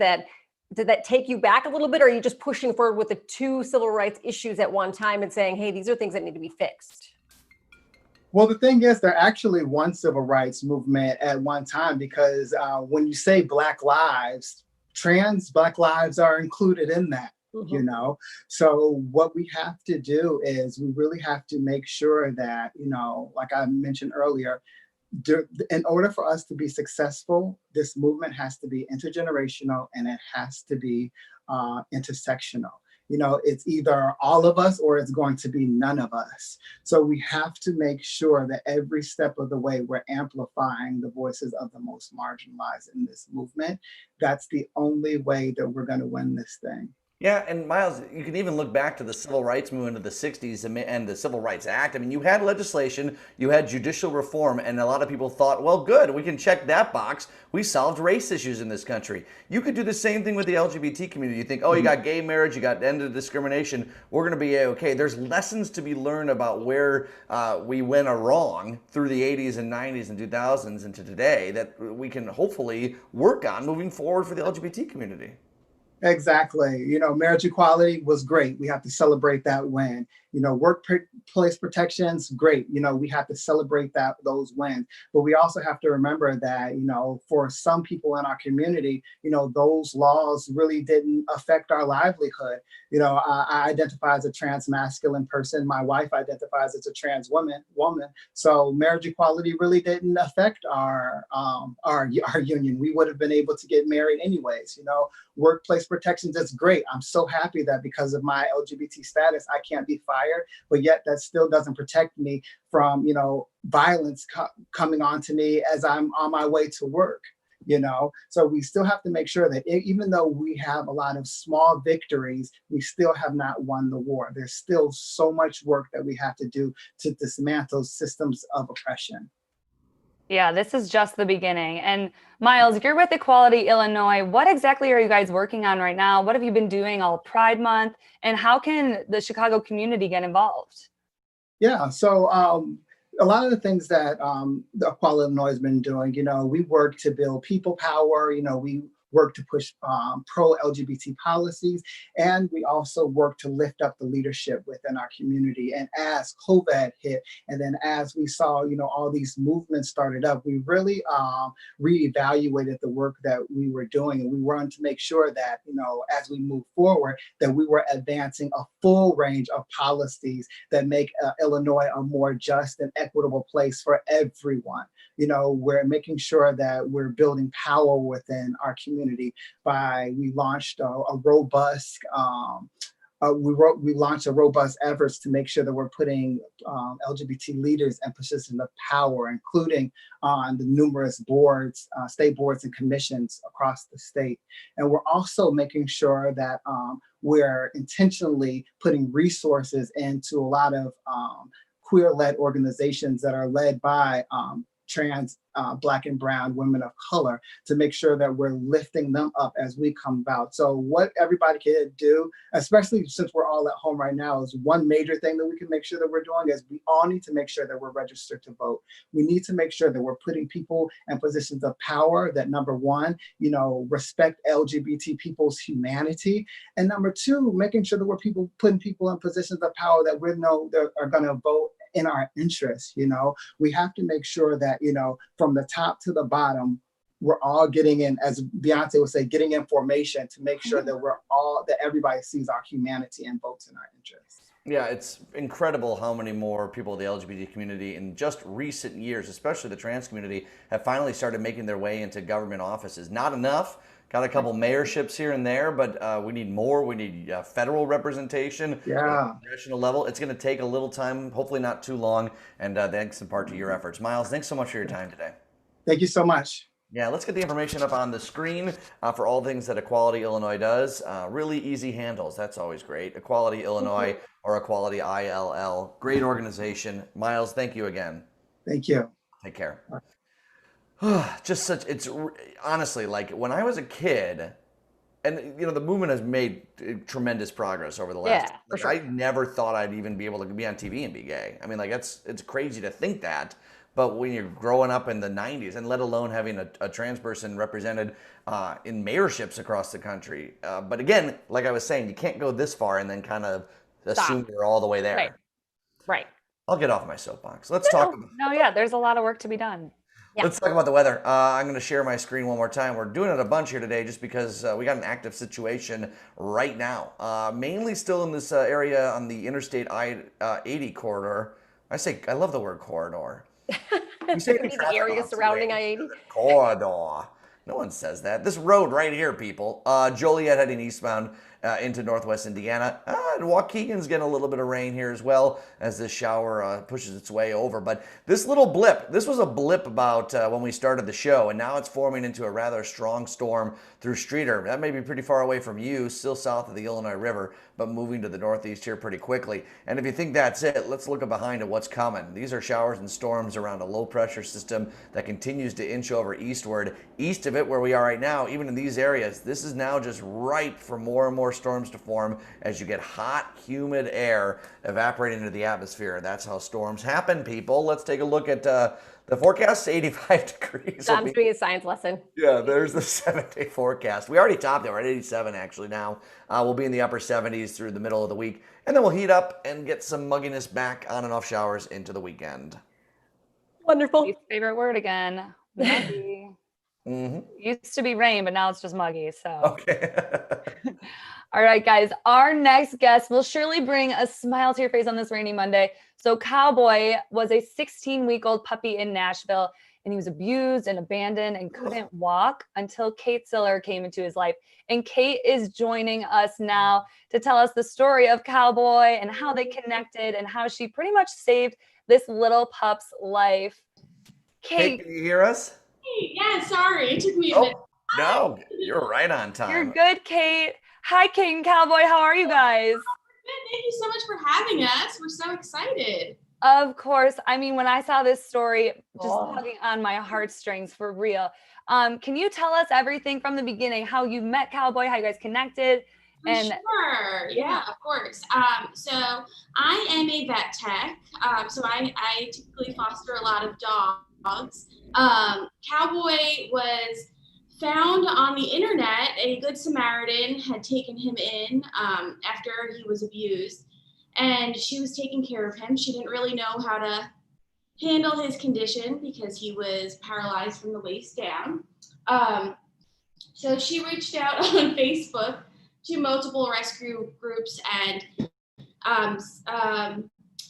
Did that take you back a little bit, or are you just pushing forward with the 2 civil rights issues at one time and saying, hey, these are things that need to be fixed? Well, the thing is, there actually one civil rights movement at one time, because when you say Black lives, trans Black lives are included in that. You Mhm. know, so what we have to do is we really have to make sure that, you know, like I mentioned earlier, in order for us to be successful, this movement has to be intergenerational and it has to be intersectional. You know, it's either all of us or it's going to be none of us. So we have to make sure that every step of the way we're amplifying the voices of the most marginalized in this movement. That's the only way that we're going to win this thing. Yeah, and Miles, you can even look back to the civil rights movement of the 60s and the Civil Rights Act. I mean, you had legislation, you had judicial reform, and a lot of people thought, well, good, we can check that box. We solved race issues in this country. You could do the same thing with the LGBT community. You think, oh, you got gay marriage, you got end of discrimination, we're going to be okay. There's lessons to be learned about where we went wrong through the 80s and 90s and 2000s into today that we can hopefully work on moving forward for the LGBT community. Exactly. You know, marriage equality was great. We have to celebrate that win. You know, workplace protections, great. You know, we have to celebrate those wins. But we also have to remember that, you know, for some people in our community, you know, those laws really didn't affect our livelihood. You know, I identify as a trans masculine person. My wife identifies as a trans woman. So marriage equality really didn't affect our union. We would have been able to get married anyways. You know, workplace protections, that's great. I'm so happy that because of my LGBT status, I can't be fired, but yet that still doesn't protect me from, you know, violence coming on to me as I'm on my way to work, you know? So we still have to make sure that even though we have a lot of small victories, we still have not won the war. There's still so much work that we have to do to dismantle systems of oppression. Yeah, this is just the beginning. And Miles, you're with Equality Illinois. What exactly are you guys working on right now? What have you been doing all Pride Month? And how can the Chicago community get involved? Yeah, so a lot of the things that the Equality Illinois has been doing, you know, we work to build people power, you know, we work to push pro-LGBT policies, and we also work to lift up the leadership within our community. And as COVID hit, and then as we saw, you know, all these movements started up, we really reevaluated the work that we were doing, and we wanted to make sure that, you know, as we move forward, that we were advancing a full range of policies that make Illinois a more just and equitable place for everyone. You know, we're making sure that we're building power within our community we launched a robust we launched a robust efforts to make sure that we're putting LGBT leaders in positions of power, including on the numerous boards, state boards and commissions across the state. And we're also making sure that we're intentionally putting resources into a lot of queer-led organizations that are led by trans, Black and brown women of color, to make sure that we're lifting them up as we come about. So what everybody can do, especially since we're all at home right now, is one major thing that we can make sure that we're doing is we all need to make sure that we're registered to vote. We need to make sure that we're putting people in positions of power that, number one, you know, respect LGBT people's humanity. And number two, making sure that we're putting people in positions of power that we know that are gonna vote in our interests. You know, we have to make sure that, you know, from the top to the bottom, we're all getting in, as Beyonce would say, getting information to make sure that that everybody sees our humanity and votes in our interests. Yeah, it's incredible how many more people of the LGBT community in just recent years, especially the trans community, have finally started making their way into government offices. Not enough. Got a couple mayorships here and there, but we need more. We need federal representation at the congressional level. It's going to take a little time, hopefully not too long, and thanks in part to your efforts. Miles, thanks so much for your time today. Thank you so much. Yeah, let's get the information up on the screen for all things that Equality Illinois does. Really easy handles. That's always great. Equality Illinois or Equality ILL. Great organization. Miles, thank you again. Thank you. Take care. It's honestly, like when I was a kid, and you know, the movement has made tremendous progress over the last, for sure. I never thought I'd even be able to be on TV and be gay. I mean, like it's crazy to think that, but when you're growing up in the 90s, and let alone having a trans person represented in mayorships across the country. But again, like I was saying, you can't go this far and then kind of assume you're all the way there. Right. I'll get off my soapbox. Let's talk about. No, yeah, there's a lot of work to be done. Yeah. Let's talk about the weather. I'm going to share my screen one more time. We're doing it a bunch here today just because we got an active situation right now. Mainly still in this area on the Interstate I-80 corridor. I love the word corridor. You say it in The traffic area ops, surrounding right? I-80. Corridor. No one says that. This road right here, people. Joliet heading eastbound into northwest Indiana. And Waukegan's getting a little bit of rain here as well as this shower pushes its way over. But this little blip, this was a blip about when we started the show, and now it's forming into a rather strong storm through Streeter. That may be pretty far away from you, still south of the Illinois River, but moving to the northeast here pretty quickly. And if you think that's it, let's look behind at what's coming. These are showers and storms around a low pressure system that continues to inch over eastward. East of it, where we are right now, even in these areas, this is now just ripe for more and more storms to form as you get hot, humid air evaporating into the atmosphere. That's how storms happen, people. Let's take a look at the forecast. 85 degrees. Tom's doing a science lesson. Yeah, there's the 7-day forecast. We already topped it. We're at 87 actually now. We'll be in the upper 70s through the middle of the week, and then we'll heat up and get some mugginess back, on and off showers into the weekend. Wonderful. Least favorite word again. Muggy. Used to be rain, but now it's just muggy. So. Okay. All right, guys, our next guest will surely bring a smile to your face on this rainy Monday. So Cowboy was a 16-week-old puppy in Nashville, and he was abused and abandoned and couldn't walk until Kate Siller came into his life. And Kate is joining us now to tell us the story of Cowboy and how they connected and how she pretty much saved this little pup's life. Kate, can you hear us? Hey, yeah, sorry, it took me a minute. No, you're right on time. You're good, Kate. Hi, Kate and Cowboy. How are you guys? Thank you so much for having us. We're so excited. Of course. I mean, when I saw this story, just tugging on my heartstrings for real. Can you tell us everything from the beginning, how you met Cowboy, how you guys connected? Sure. Yeah, of course. So I am a vet tech. So I typically foster a lot of dogs. Cowboy was found on the internet. A Good Samaritan had taken him in after he was abused, and she was taking care of him. She didn't really know how to handle his condition because he was paralyzed from the waist down. So she reached out on Facebook to multiple rescue groups, and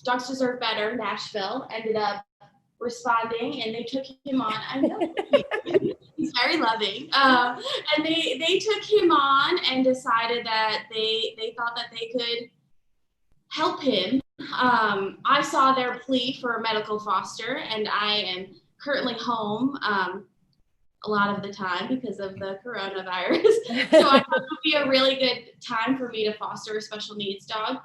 Dogs Deserve Better Nashville ended up responding, and they took him on. I know he's very loving, and they took him on and decided that they thought that they could help him. I saw their plea for a medical foster, and I am currently home a lot of the time because of the coronavirus. So I thought it would be a really good time for me to foster a special needs dog.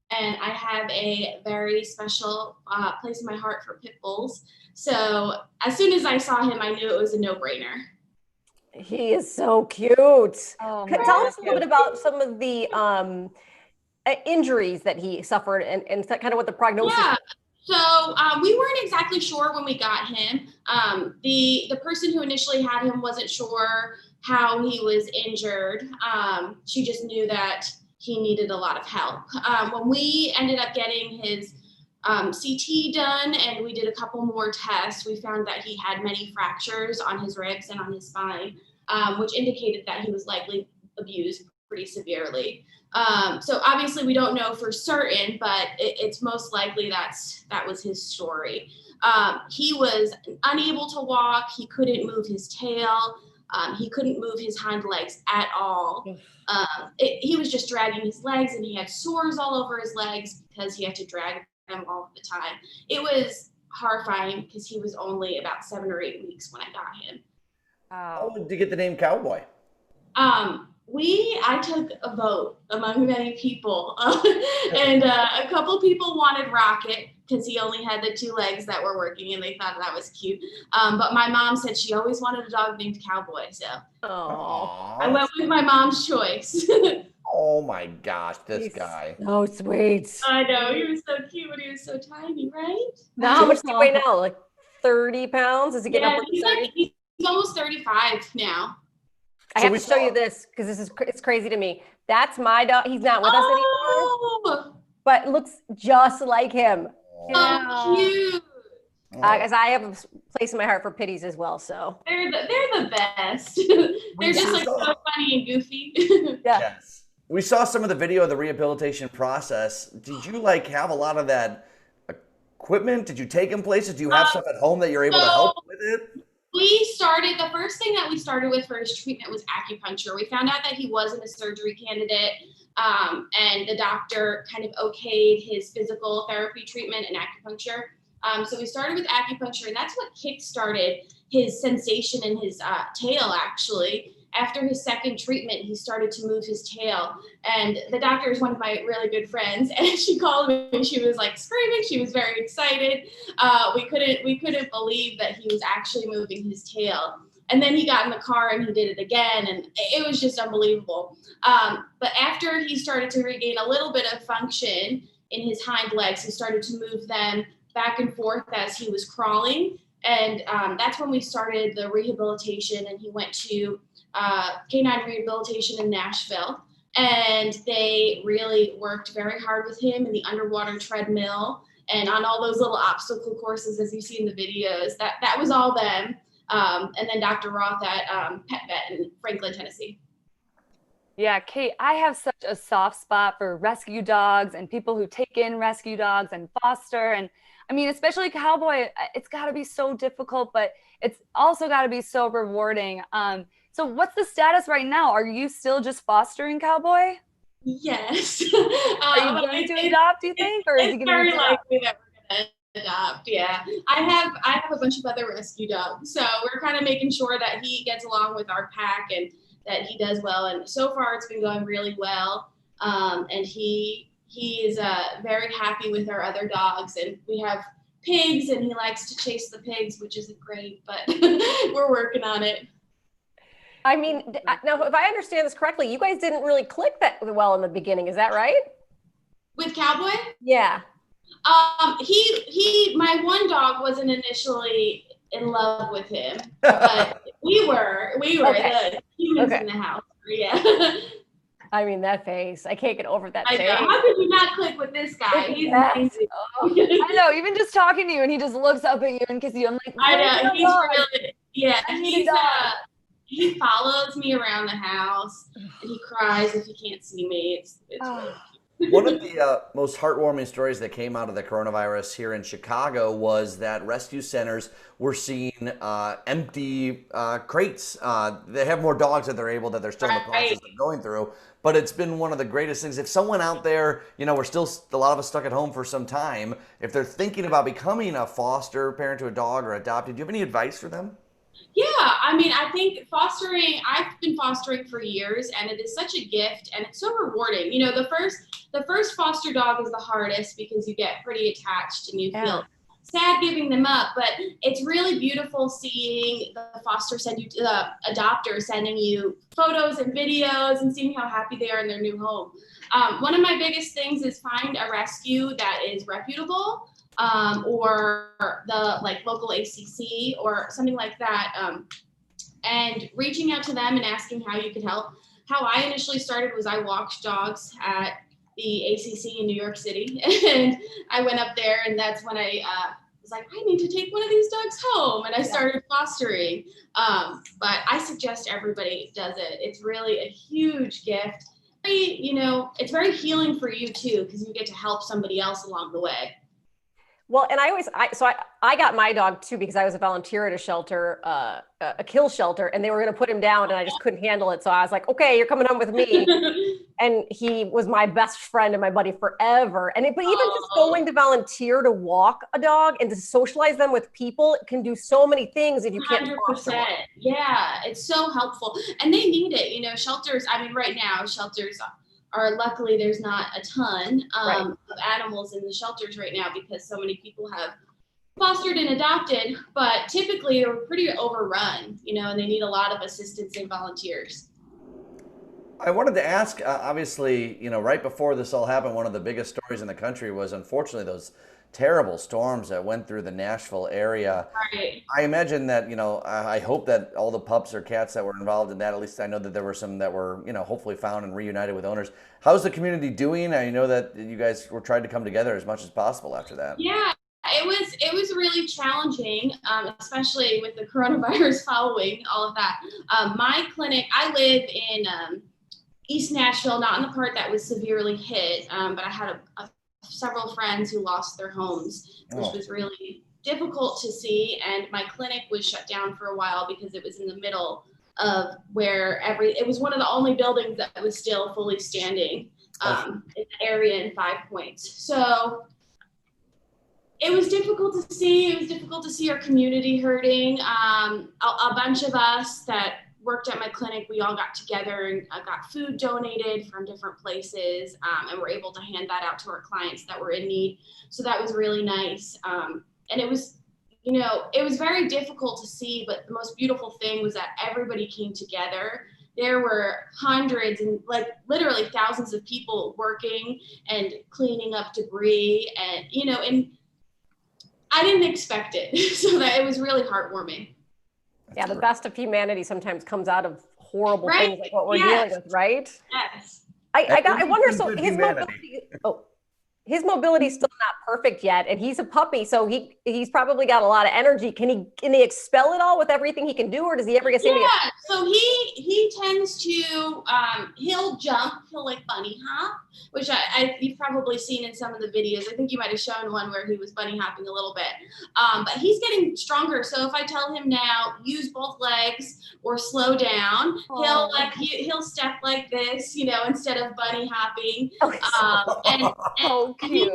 And I have a very special place in my heart for pit bulls. So as soon as I saw him, I knew it was a no-brainer. He is so cute. Oh, Tell us a little bit about some of the injuries that he suffered and kind of what the prognosis. Yeah. So we weren't exactly sure when we got him. The person who initially had him wasn't sure how he was injured. She just knew that he needed a lot of help. When we ended up getting his CT done and we did a couple more tests, we found that he had many fractures on his ribs and on his spine, which indicated that he was likely abused pretty severely. So obviously we don't know for certain, but it's most likely that was his story. He was unable to walk. He couldn't move his tail. He couldn't move his hind legs at all. He was just dragging his legs, and he had sores all over his legs because he had to drag them all the time. It was horrifying because he was only about 7 or 8 weeks when I got him. How did you get the name Cowboy? I took a vote among many people, and a couple people wanted Rocket because he only had the 2 legs that were working, and they thought that was cute. But my mom said she always wanted a dog named Cowboy, so I went with my mom's choice. Oh my gosh, this guy. Oh, sweet. I know, he was so cute, but he was so tiny, right? Now, how much do you weigh now? Like 30 pounds? Is he getting up? He's almost 35 now. I have to show you this because it's crazy to me. That's my dog. He's not with us anymore, but looks just like him. So cute. As I have a place in my heart for pitties as well. So They're the best. They're just like so funny and goofy. yeah. Yes. We saw some of the video of the rehabilitation process. Did you like have a lot of that equipment? Did you take them places? Do you have stuff at home that you're able to help with it? The first thing that we started with for his treatment was acupuncture. We found out that he wasn't a surgery candidate, and the doctor kind of okayed his physical therapy treatment and acupuncture. So we started with acupuncture, and that's what kick-started his sensation in his tail, actually. After his second treatment, he started to move his tail. And the doctor is one of my really good friends, and she called me and she was like screaming. She was very excited. We couldn't believe that he was actually moving his tail. And then he got in the car and he did it again, and it was just unbelievable. But after he started to regain a little bit of function in his hind legs, he started to move them back and forth as he was crawling. And that's when we started the rehabilitation, and he went to canine rehabilitation in Nashville. And they really worked very hard with him in the underwater treadmill and on all those little obstacle courses, as you see in the videos. That was all them. And then Dr. Roth at Pet Vet in Franklin, Tennessee. Yeah, Kate, I have such a soft spot for rescue dogs and people who take in rescue dogs and foster. And I mean, especially Cowboy, it's got to be so difficult, but it's also got to be so rewarding. So what's the status right now? Are you still just fostering Cowboy? Yes. Are you going to adopt, do you think? Or is he it's going very to likely that we're going to adopt, yeah. I have a bunch of other rescue dogs, so we're kind of making sure that he gets along with our pack and that he does well. And so far, it's been going really well. And he is very happy with our other dogs. And we have pigs, and he likes to chase the pigs, which isn't great, but we're working on it. I mean, now, if I understand this correctly, you guys didn't really click that well in the beginning. Is that right? With Cowboy? Yeah. My one dog wasn't initially in love with him, but we were Okay. the humans in the house. Yeah. I mean, that face. I can't get over that I face. know. How could you not click with this guy? He's amazing. I know, even just talking to you and he just looks up at you and kisses you. I'm like, I know. He's dog. really, yeah. I need a dog. He follows me around the house, and he cries if he can't see me. It's really cute. One of the most heartwarming stories that came out of the coronavirus here in Chicago was that rescue centers were seeing empty crates. They have more dogs that they're still in the process of going through. But it's been one of the greatest things. If someone out there, we're still a lot of us stuck at home for some time. If they're thinking about becoming a foster parent to a dog or adopted, do you have any advice for them? Yeah, I mean, I think I've been fostering for years, and it is such a gift, and it's so rewarding. The first foster dog is the hardest because you get pretty attached and you feel sad giving them up, but it's really beautiful seeing the adopter sending you photos and videos and seeing how happy they are in their new home. One of my biggest things is find a rescue that is reputable. Or the local ACC or something like that, and reaching out to them and asking how you could help. How I initially started was I walked dogs at the ACC in New York City, and I went up there, and that's when I was like, I need to take one of these dogs home, and I started fostering. But I suggest everybody does it. It's really a huge gift. It's very healing for you too, because you get to help somebody else along the way. Well, and I got my dog too because I was a volunteer at a shelter, a kill shelter, and they were going to put him down, and I just couldn't handle it. So I was like, okay, you're coming home with me. And he was my best friend and my buddy forever. But even just going to volunteer to walk a dog and to socialize them with people can do so many things if you can't. 100%. Yeah, it's so helpful, and they need it. Shelters. I mean, right now shelters are luckily there's not a ton of animals in the shelters right now because so many people have fostered and adopted, but typically they're pretty overrun, and they need a lot of assistance and volunteers. I wanted to ask, obviously, right before this all happened, one of the biggest stories in the country was unfortunately those terrible storms that went through the Nashville area. Right. I imagine that, I hope that all the pups or cats that were involved in that, at least I know that there were some that were, hopefully found and reunited with owners. How's the community doing? I know that you guys were trying to come together as much as possible after that. Yeah, it was really challenging, especially with the coronavirus following all of that. My clinic, I live in East Nashville, not in the part that was severely hit, but I had several friends who lost their homes, which was really difficult to see. And my clinic was shut down for a while because it was in the middle of where it was one of the only buildings that was still fully standing in the area in 5 Points. So it was difficult to see. It was difficult to see our community hurting. A bunch of us that worked at my clinic, we all got together and got food donated from different places, and were able to hand that out to our clients that were in need. So that was really nice. And it was, it was very difficult to see, but the most beautiful thing was that everybody came together. There were hundreds and literally thousands of people working and cleaning up debris, and and I didn't expect it. So that it was really heartwarming. Yeah, the best of humanity sometimes comes out of horrible things like what we're dealing with, right? Yes. I wonder, so his mobility's still not perfect yet, and he's a puppy, so he's probably got a lot of energy. Can he expel it all with everything he can do, or does he ever get to so he tends to he'll jump, he'll bunny hop, which you've probably seen in some of the videos. I think you might have shown one where he was bunny hopping a little bit, but he's getting stronger. So if I tell him now use both legs or slow down, he'll step like this, instead of bunny hopping. And cute.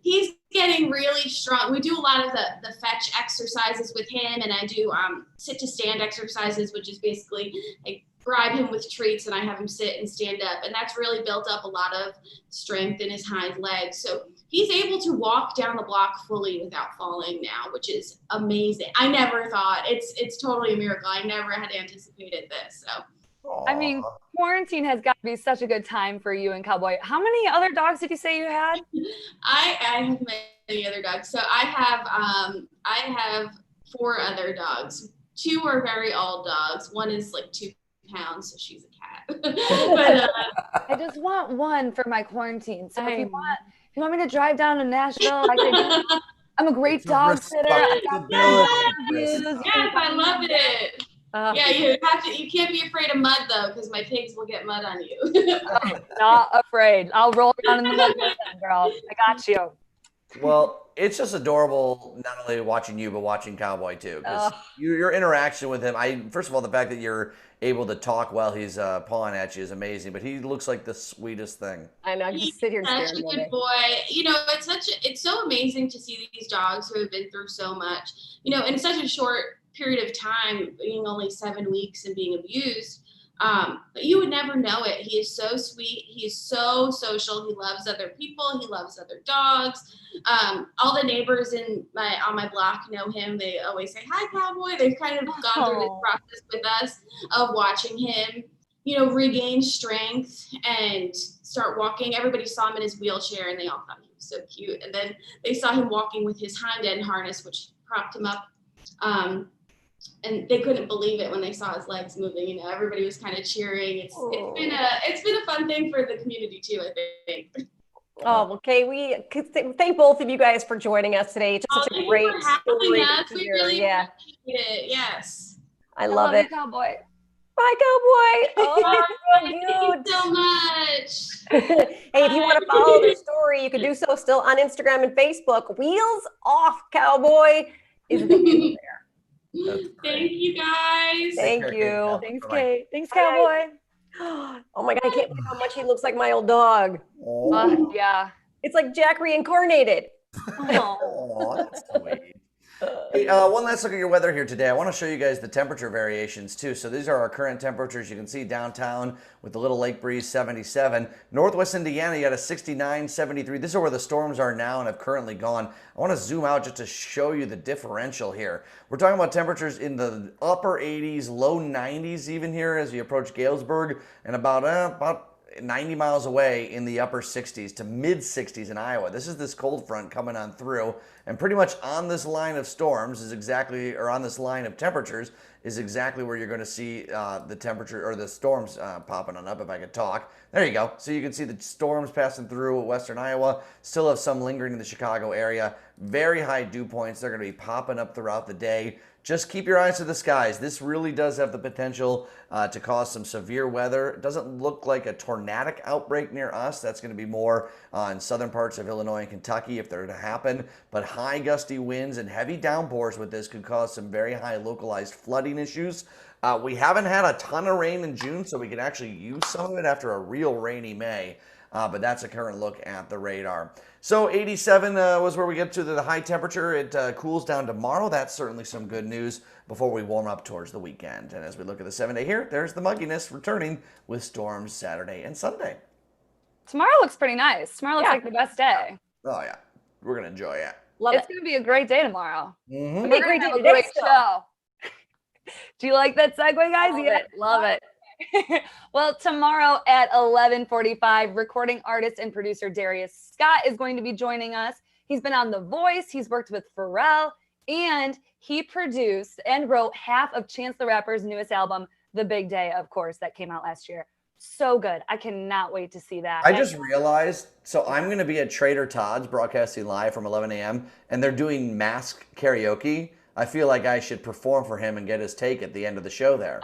He's getting really strong. We do a lot of the fetch exercises with him, and I do sit to stand exercises, which is basically I bribe him with treats and I have him sit and stand up, and that's really built up a lot of strength in his hind legs. So he's able to walk down the block fully without falling now, which is amazing. I never thought it's totally a miracle. I never had anticipated this. So. I mean, quarantine has got to be such a good time for you and Cowboy. How many other dogs did you say you had? I have many other dogs. So I have 4 other dogs. 2 are very old dogs. One is 2 pounds, so she's a cat. But I just want one for my quarantine. So if you want me to drive down to Nashville, I'm a great dog sitter. Yes, I love it. You can't be afraid of mud though, because my pigs will get mud on you. I'm not afraid. I'll roll around in the mud with them, girl. I got you. Well, it's just adorable, not only watching you, but watching Cowboy too. Because your interaction with him, first of all, the fact that you're able to talk while he's pawing at you is amazing. But he looks like the sweetest thing. I know. Just sit here and stare. Such a good boy. It's so amazing to see these dogs who have been through so much. In such a short period of time, being only 7 weeks and being abused, but you would never know it. He is so sweet. He is so social. He loves other people. He loves other dogs. All the neighbors on my block know him. They always say, "Hi, Cowboy." They've kind of gone through this process with us of watching him, regain strength and start walking. Everybody saw him in his wheelchair and they all thought he was so cute. And then they saw him walking with his hind end harness, which propped him up. And they couldn't believe it when they saw his legs moving. Everybody was kind of cheering. It's been a fun thing for the community too, I think. Oh, okay. We thank both of you guys for joining us today. It's just such a great story to We hear. really appreciate it. Yes. I love it. You, Cowboy. Bye, Cowboy. Oh, thank you so much. Hey, if you want to follow their story, you can do so still on Instagram and Facebook. Wheels Off Cowboy is the name there. Thank you guys. Thank you. Thanks, Kate. Thanks, Cowboy. Oh my God, I can't believe how much he looks like my old dog. Yeah. It's like Jack reincarnated. Oh, that's sweet. Hey, one last look at your weather here today. I want to show you guys the temperature variations too. So these are our current temperatures. You can see downtown with the little lake breeze, 77. Northwest Indiana, you got a 69, 73. These are where the storms are now and have currently gone. I want to zoom out just to show you the differential here. We're talking about temperatures in the upper 80s, low 90s even here as we approach Galesburg, and about 90 miles away in the upper 60s to mid 60s in Iowa. This is this cold front coming on through, and pretty much on this line of storms is exactly, or on this line of temperatures, is exactly where you're going to see the temperature or the storms popping on up, if I could talk. There you go. So you can see the storms passing through western Iowa, still have some lingering in the Chicago area. Very high dew points. They're going to be popping up throughout the day. Just keep your eyes to the skies. This really does have the potential to cause some severe weather. It doesn't look like a tornadic outbreak near us. That's going to be more in southern parts of Illinois and Kentucky if they're to happen. But high gusty winds and heavy downpours with this could cause some very high localized flooding issues. We haven't had a ton of rain in June, so we can actually use some of it after a real rainy May. But that's a current look at the radar. So 87 was where we get to the high temperature. It cools down tomorrow. That's certainly some good news before we warm up towards the weekend. And as we look at the 7-day here, there's the mugginess returning with storms Saturday and Sunday. Tomorrow looks pretty nice. Tomorrow looks like the best day. Oh, yeah. We're going to enjoy it. Love It's it. going to be a great day tomorrow. Mm-hmm. It'll be a great day Have a today great still. show. Do you like that segue, guys? Love Yeah. it. Love it. Well, tomorrow at 11:45, recording artist and producer Darius Scott is going to be joining us. He's been on The Voice. He's worked with Pharrell, and he produced and wrote half of Chance the Rapper's newest album, The Big Day, of course, that came out last year. So good. I cannot wait to see that. I just realized, so I'm going to be at Trader Todd's broadcasting live from 11 a.m. and they're doing mask karaoke. I feel like I should perform for him and get his take at the end of the show there.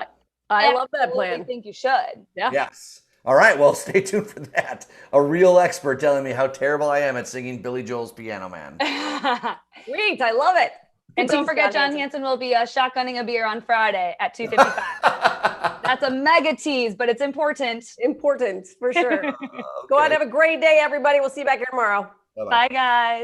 I love that Absolutely plan. think you should. Yeah. Yes. All right, well, stay tuned for that. A real expert telling me how terrible I am at singing Billy Joel's Piano Man. Sweet. I love it. And don't Thanks, forget, John Hansen will be shotgunning a beer on Friday at 2:55. That's a mega tease, but it's important. Important for sure. Go out and have a great day, everybody. We'll see you back here tomorrow. Bye-bye. Bye, guys.